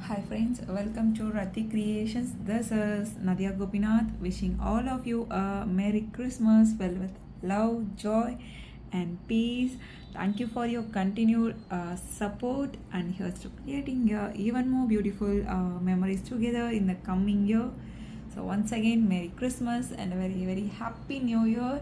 Hi friends, welcome to Rati Creations. This is Nadia Gopinath wishing all of you a Merry Christmas filled with love, joy and peace. Thank you for your continued support and here's to creating even more beautiful memories together in the coming year. So once again, Merry Christmas and a very very happy New Year.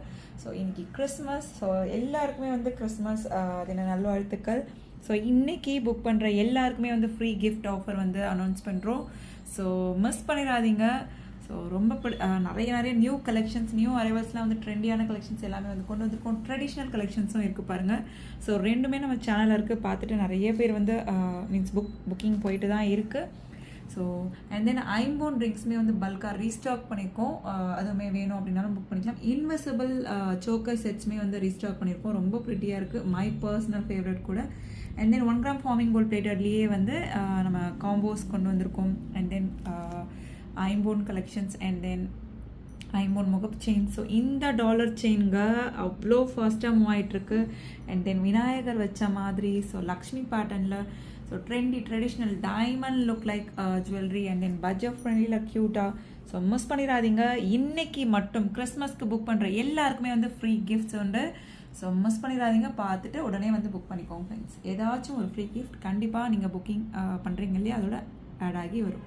So இன்றைக்கி Christmas. So எல்லாருக்குமே வந்து Christmas தின நல்வாழ்த்துக்கள். So இன்றைக்கி book பண்ணுற எல்லாருக்குமே வந்து free gift offer வந்து அனௌன்ஸ் பண்ணுறோம். ஸோ மிஸ் பண்ணிடாதீங்க. ஸோ ரொம்ப நிறைய நியூ கலெக்ஷன்ஸ், நியூ அரைவல்ஸ்லாம் வந்து ட்ரெண்டியான கலெக்ஷன்ஸ் எல்லாமே வந்து கொண்டு வந்திருக்கோம். ட்ரெடிஷ்னல் கலெக்ஷன்ஸும் இருக்குது பாருங்கள். ஸோ ரெண்டுமே நம்ம சேனலில் இருக்குது. பார்த்துட்டு நிறைய பேர் வந்து புக்கிங் போயிட்டு தான் இருக்குது. ஸோ அண்ட் தென் ஐம்போன் ரிங்ஸுமே வந்து பல்காக ரீஸ்டாக் பண்ணியிருக்கோம். அதுவுமே வேணும் அப்படின்னாலும் புக் பண்ணிக்கலாம். இன்விசிபிள் சோக்கர் செட்ஸுமே வந்து ரீஸ்டாக் பண்ணியிருக்கோம். ரொம்ப ப்ரிட்டியாக இருக்குது. மை பர்சனல் ஃபேவரட் கூட. And then 1 gram forming gold பிளேட்டட்லேயே வந்து நம்ம காம்போஸ் கொண்டு வந்திருக்கோம். அண்ட் தென் ஐம்போன் கலெக்ஷன்ஸ் அண்ட் தென் ஐம்போன் முகப் செயின். ஸோ இந்த டாலர் செயின்ங்க அவ்வளோ ஃபாஸ்ட்டாக மூவ் ஆகிட்டுருக்கு. அண்ட் தென் விநாயகர் வச்ச மாதிரி, ஸோ லக்ஷ்மி பேட்டர்னில், so trendy traditional diamond look like jewellery and then budget ஃப்ரெண்ட்லியில் க்யூட்டாக. ஸோ மிஸ் பண்ணிடாதீங்க. இன்னைக்கு மட்டும் கிறிஸ்மஸ்க்கு புக் பண்ணுற எல்லாருக்குமே வந்து ஃப்ரீ கிஃப்ட்ஸ் உண்டு. ஸோ மிஸ் பண்ணிடாதீங்க. பார்த்துட்டு உடனே வந்து புக் பண்ணிக்கோங்க ஃப்ரெண்ட்ஸ். ஏதாச்சும் ஒரு ஃப்ரீ கிஃப்ட் கண்டிப்பாக நீங்கள் புக்கிங் பண்ணுறீங்க இல்லையா, அதோட ஆட் ஆகி வரும்.